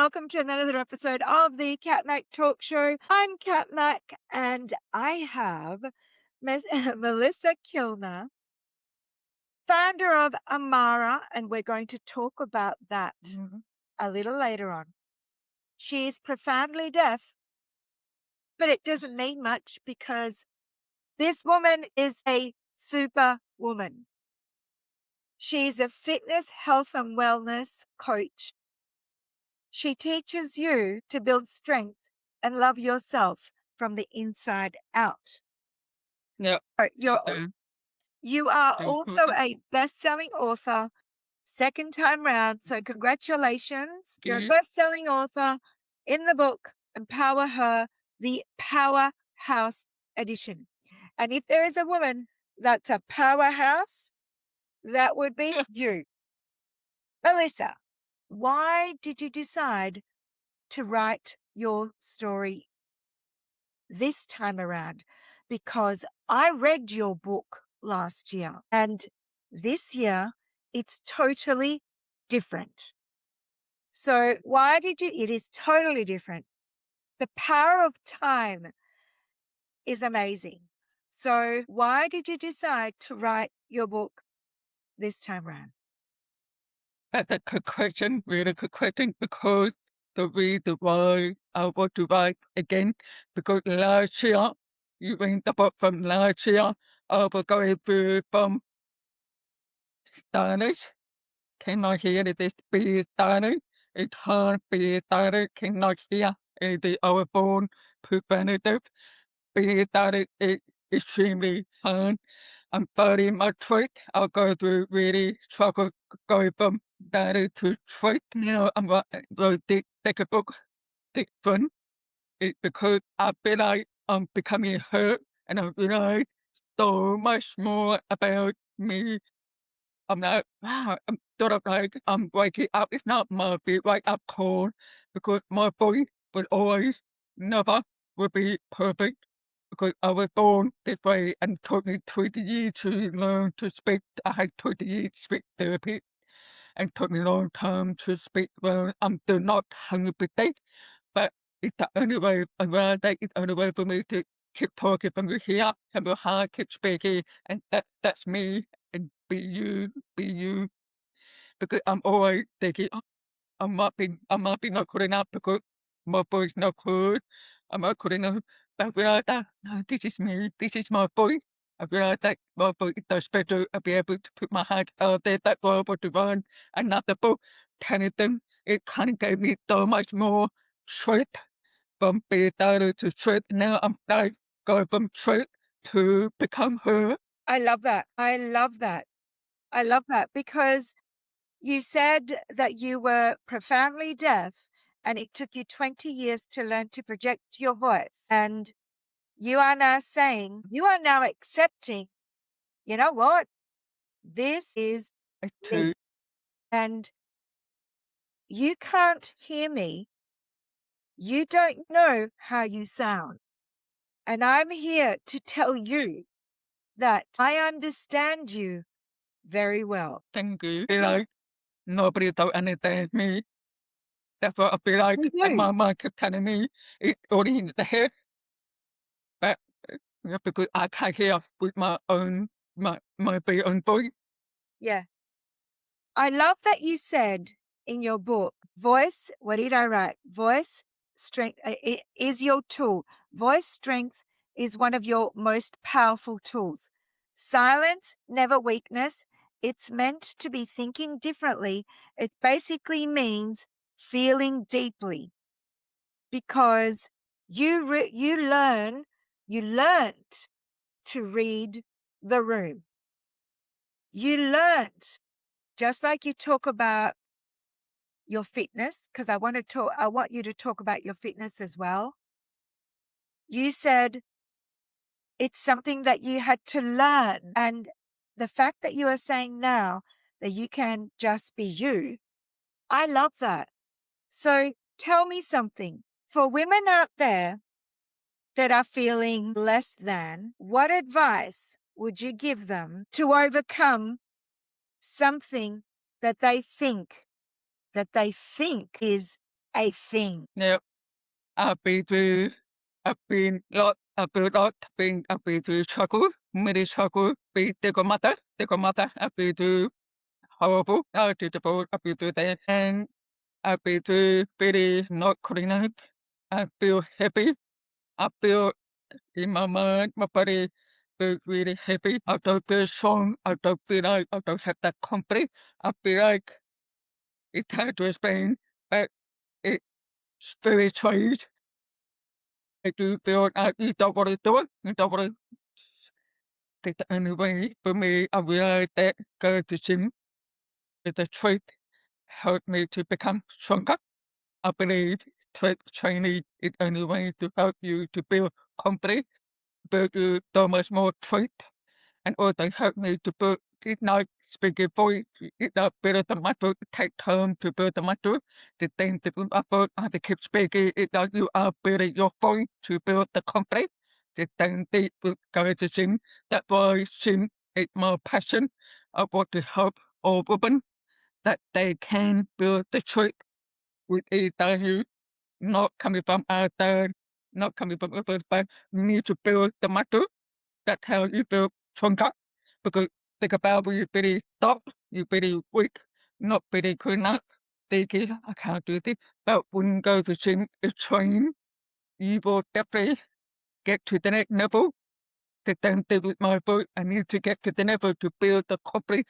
welcome to another episode of the Kat Mak Talk Show. I'm Kat Mak, and I have Melissa Kilner, founder of Amara, and we're going to talk about that a little later on. She's profoundly deaf, but it doesn't mean much because this woman is a super woman. She's a fitness, health, and wellness coach. She teaches you to build strength and love yourself from the inside out. Yeah. You are Thank also you. a best-selling author, second time round. So congratulations. You're a Mhm. best-selling author in the book, Empower Her, the Powerhouse Edition. And if there is a woman that's a powerhouse, that would be you. Melissa, why did you decide to write your story this time around? Because I read your book last year and this year it's totally different. So why did you? It is totally different. The power of time is amazing. So why did you decide to write your book this time around? That's a good question, really good question, because the reason why I want to write again, because last year, you read the book from last year, I was going through from Spanish, cannot hear this be Spanish, it's hard be Spanish, cannot hear, the our born preventative, be Spanish is extremely hard. I'm finding my truth. I'll go through really struggle going from data to truth. Now I'm going to take a book different. It's because I feel like I'm becoming hurt and I realize so much more about me. I'm like, wow, I'm sort of like I'm waking up. It's not my big wake up call because my voice will always never will be perfect because I was born this way and it took me 20 years to learn to speak. I had 20 years speech therapy and it took me a long time to speak well. I'm still not 100%, but it's the only way around that. It's the only way for me to keep talking from here, from your heart, keep speaking, and that's me. And be you, because I'm always thinking, "Oh, I might be not good enough because my voice not good. I'm not good enough." But I realize that, no, this is me, this is my voice. I realize that my voice is so special. I'll be able to put my heart out there. That's why I want to run another book, telling them it kind of gave me so much more strength from being down to strength. Now I'm like going from strength to become her. I love that. I love that. I love that because you said that you were profoundly deaf and it took you 20 years to learn to project your voice. And you are now saying, you are now accepting, you know what? This is To me. And you can't hear me. You don't know how you sound. And I'm here to tell you that I understand you very well. thank you. Feel like nobody don't understand me. That's what I feel like. You And do. my mind kept telling me it's already in the head, but yeah, because I can't hear with my very own voice. Yeah. I love that you said in your book, voice, what did I write? Voice strength is your tool. Voice strength is one of your most powerful tools. Silence, never weakness. It's meant to be thinking differently. It basically means feeling deeply because you learned to read the room. You learned, just like you talk about your fitness, because I want you to talk about your fitness as well. You said it's something that you had to learn. And the fact that you are saying now that you can just be you, I love that. So tell me something. For women out there that are feeling less than, what advice would you give them to overcome something that they think is a thing. Yep. I've been through struggle, many struggle, be single mother, I've been through horrible, terrible, I've been through that, and I've been through really not clean up. I feel happy. I feel in my mind, my body feels really happy. I don't feel strong. I don't feel like I don't have that confidence. I feel like it's hard to explain, but it's very strange. I do feel like you don't want to do it. You don't want to take the only way for me. I realize that going to gym with the truth helped me to become stronger. I believe training is the only way to help you to build confidence, build you so much more truth, and also help me to build it's not speaking voice, it's not build the muscle, it takes time to build the muscle. The thing to build muscle, I have to keep speaking, it's not you are building your voice to build the confidence. The thing that will go to gym, that's why gym is my passion. I want to help all women that they can build the truth with you, not coming from outside, not coming from others, but you need to build the muscle. That's how you build stronger. Because think about when you're very soft, you're very weak, not very good enough. Thinking, I can't do this. But when you go to gym and train, you will definitely get to the next level. The same thing with my voice. I need to get to the level to build the confidence,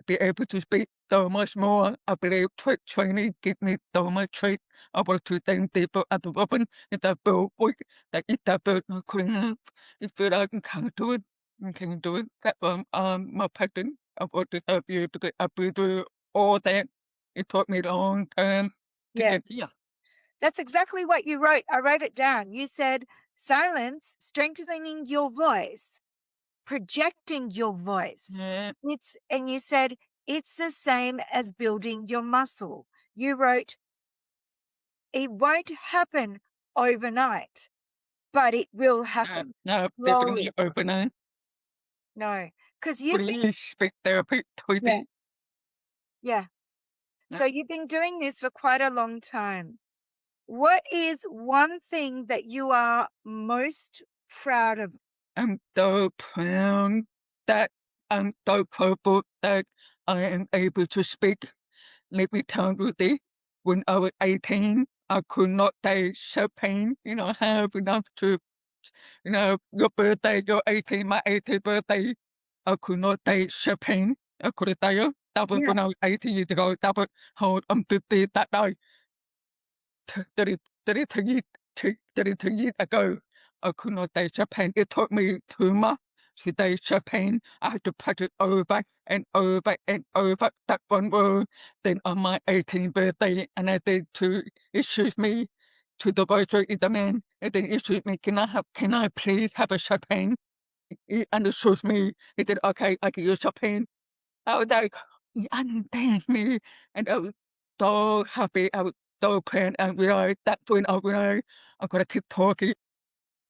be able to speak so much more. I believe training gives me so much truth about to thank people at the weapon. It's a build weak, that it's a build not good enough. You feel like you can't do it. You can't do it. That's my passion. I want to help you because I've been through all that. It took me a long time to Yeah. get here. That's exactly what you wrote. I wrote it down. You said silence, strengthening your voice, projecting your voice. Yeah, And you said it's the same as building your muscle. You wrote it won't happen overnight, but it will happen no, definitely slowly. open eye. No, because you've been, Please speak therapy, yeah, tweety. yeah. So you've been doing this for quite a long time. What is one thing that you are most proud of? I'm so proud that I'm so grateful that I am able to speak. Let me tell you this. When I was 18, I could not take champagne, have enough to, your birthday, your 18, my 18th birthday, I could not take champagne. I couldn't take it. That was Yeah. when I was 18 years ago. That was how I'm 50 that day. 30 32 years 32 years ago, I could not take Japan. It took me 2 months to take Japan. I had to practice over and over and over that one word. Then on my 18th birthday, and I did to excuse me to the voice in the man, and then excuse me, can I please have a champagne? He understood me. He said, okay, I give you champagne. I was like, "You understand me?" And I was so happy. I was so proud and realized that's when I realized I gotta keep talking.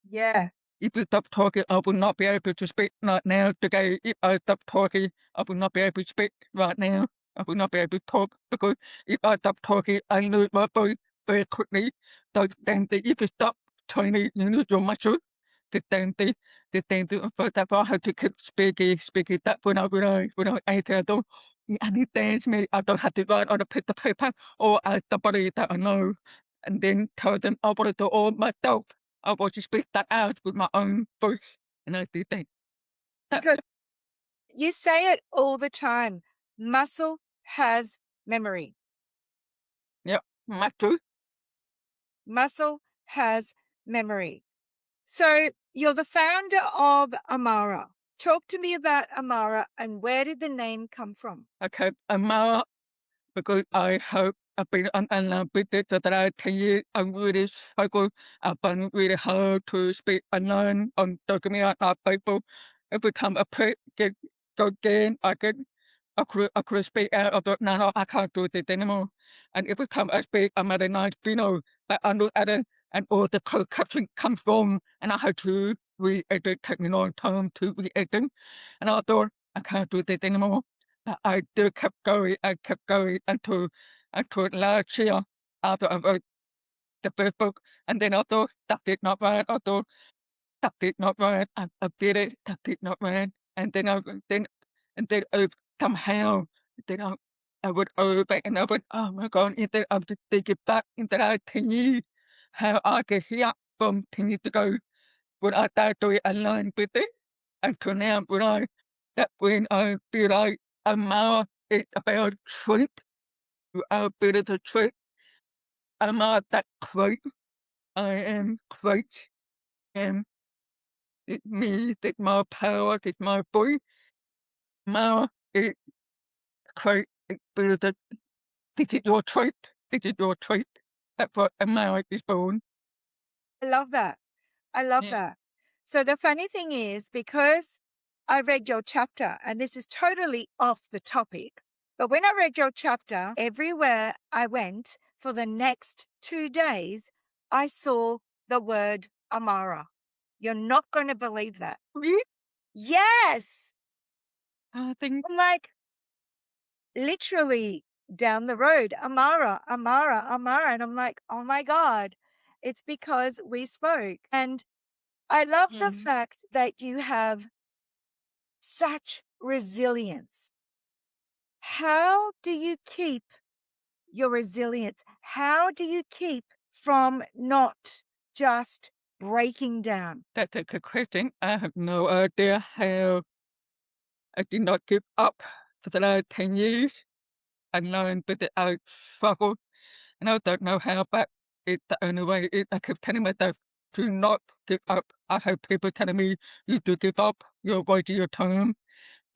Yeah. If you stop talking, I will not be able to speak right now today. If I stop talking, I will not be able to speak right now. I will not be able to talk because if I stop talking, I lose my voice very quickly. So then if you stop training, you lose your muscle. The same thing for that I had to keep speaking. That when I was 18, I don't understand me. I don't have to write on a piece of paper or ask somebody that I know and then tell them I want to do all myself. I want to speak that out with my own voice. And I did that. That, Because you say it all the time. Muscle has memory. yeah, my truth. Muscle has memory. So you're the founder of Amara. Talk to me about Amara and where did the name come from? Okay, and because I hope I've been on online business for the last 10 years. I really struggle. I've been really hard to speak online on social media on Facebook. Every time I go again, I could speak out of the now I can't do this anymore. And every time I speak, I'm at a nice video, but I look at it and all the code caption comes wrong and I had to re-edit, take me a long time to re-edit. And I thought, I can't do this anymore. But I still kept going, I kept going until last year. after I wrote the first book, and then I thought that did not work. I thought that did not work. I did it. That did not work. And then somehow then I would over and over. Oh my God! And then I would take it back into that 10 years. How I get here from 10 years ago when I started to align with it until now when I feel like I'm now it's about truth. I feel it's a truth. I'm not that great. I am great. And it means that my power is my voice. My it great. It feels that this is your truth. This is your truth. That's what a marriage is born. I love that. I love Yeah. that. So the funny thing is, because I read your chapter, and this is totally off the topic, but when I read your chapter, everywhere I went for the next 2 days, I saw the word Amara. You're not going to believe that. Really? Yes. I think I'm like, literally down the road, Amara, Amara, Amara. And I'm like, oh my God, it's because we spoke. And I love the mm, fact that you have such resilience. How do you keep your resilience? How do you keep from not just breaking down? that's a good question. I have no idea how I did not give up for the last 10 years. I learned that I struggled and I don't know how, but it's the only way. I kept telling myself, do not give up. I have people telling me, you do give up, you're wasting your time.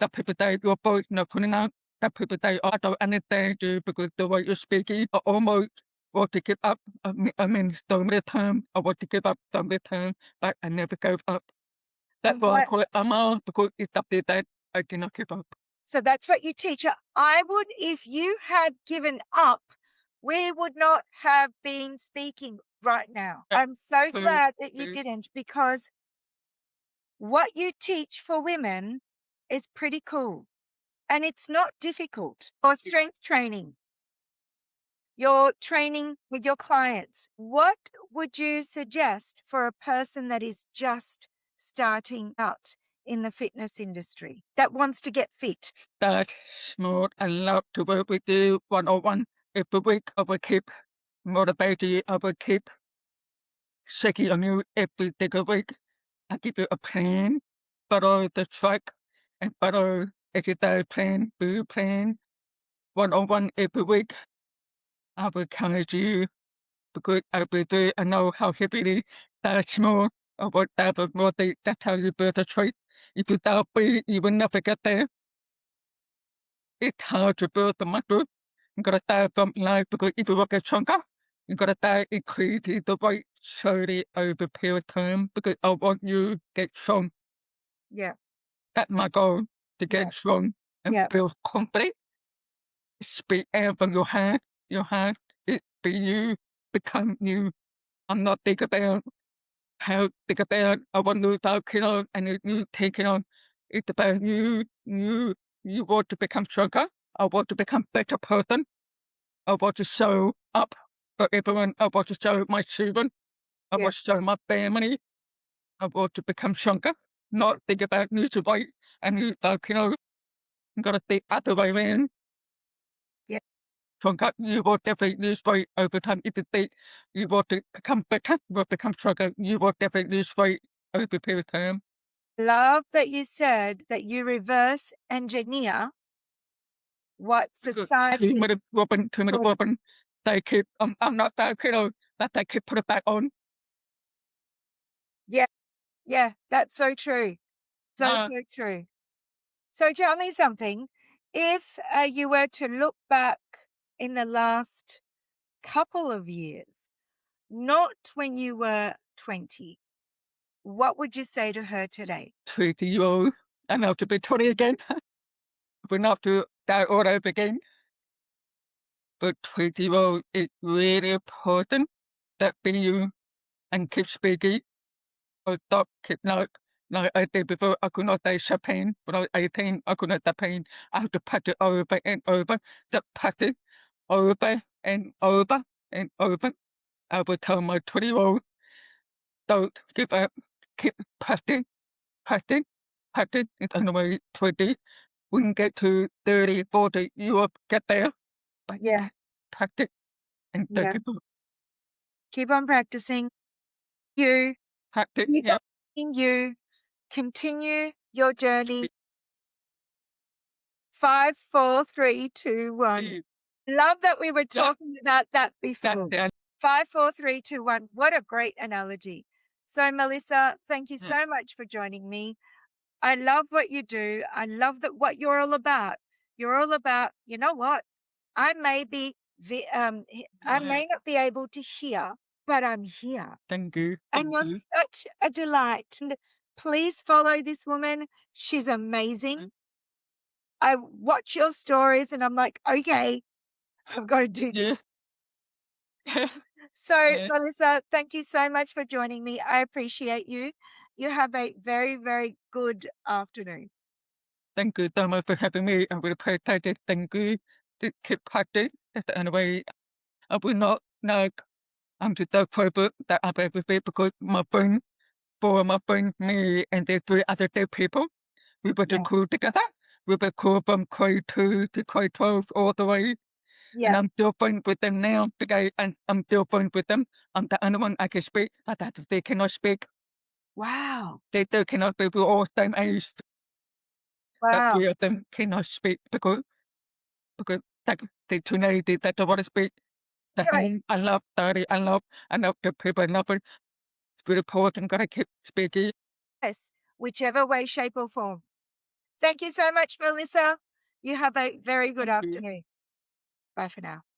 That people say your voice not putting out. That people say, oh, I don't understand you because the way you're speaking, I almost want to give up. I mean, so many times, I want to give up so many times, but I never gave up. That's And why I what call it Amal, because it's something that I did not give up. so that's what you teach. I would, if you had given up, we would not have been speaking right now. Yeah, I'm so true, glad that you true. didn't, because what you teach for women is pretty cool. And it's not difficult. Or strength training, your training with your clients. What would you suggest for a person that is just starting out in the fitness industry that wants to get fit? Start small and love to work with you one-on-one every week. I will keep motivating you. I will keep checking on you every single week. I give you a plan, follow the track, and follow exercise plan, food plan, one-on-one every week. I will encourage you because I will do. I know how heavy it is. Start small. I will start with more things. That's how you build a trait. If you start big, you will never get there. It's hard to build the muscle. You gotta start from life because if you want to get stronger, you gotta start increasing the weight slowly over a period of time because I want you to get strong. Yeah, That's my goal, to yeah, get strong and yeah. feel confident. Speak out from your heart, it be you, become you. I'm not thinking about how think about I want to lose 5 kilos and you take it on. It's about you want to become stronger. I want to become better person. I want to show up for everyone. I want to show my children. I Yeah, want to show my family. I want to become stronger. Not think about losing weight and lose 5 kilos. You gotta think other way around. yeah. Stronger, you will definitely lose weight over time. If you think you want to become better, you will become stronger, you will definitely lose weight over a period of time. Love that you said that you reverse engineer what Because two society minute weapon, 2 minute told us. weapon, they keep I'm not 5 kilos, but they keep put it back on. Yeah, yeah, that's so true. So, Uh, so true. So tell me something. If you were to look back in the last couple of years, not when you were 20, what would you say to her today? 20-year-old, and have to be 20 again. We're not to start all over again. But 20-year-old, it's really important that be you and keep speaking or stop, keep like I did before, I could not say champagne. When I was 18, I could not say pain. I have to practice over and over, to practice over and over. and over. I would tell my 20-year-old, don't give up, keep practicing, practicing, practicing. It's only 20. We can get to 30, 40, you will get there. But Yeah. practice and don't Yeah. give up. Keep on practicing. You Practice, keep on yeah. being you. Continue your journey. 5, 4, 3, 2, 1. See, Love that we were yeah, talking about that that, before. that, 5, 4, 3, 2, 1. What a great analogy. So, Melissa, thank you yeah, so much for joining me. I love what you do. I love that what you're all about. You're all about, you know what? I may be, I yeah. may not be able to hear, but I'm here. Thank you, And thank you're you. such a delight. And please follow this woman. She's amazing. I watch your stories and I'm like, okay, I've got to do this. Yeah, yeah, So, yeah. Melissa, thank you so much for joining me. I appreciate you. You have a very, very good afternoon. Thank you so much for having me. I will appreciate it. Thank you. To keep practicing. That's the only way. I will not like I'm to the private that I'm able to be because my friend, for my friend, me, and the three other dead people, we were to Yeah. cool together. We were cool from grade 2 to grade 12 all the way. And Yeah. I'm still friends with them now today, and I'm still friends with them. I'm the only one I can speak, but that they cannot speak. Wow. They still cannot speak. We're all same age, but Wow. three of them cannot speak because that they too lazy. They don't want to speak. The home Yes. I love, daddy, I love the people, I love it. It's really important. Gotta keep speaking. Yes. Whichever way, shape, or form. Thank you so much, Melissa. You have a very good Thank you. afternoon. Bye for now.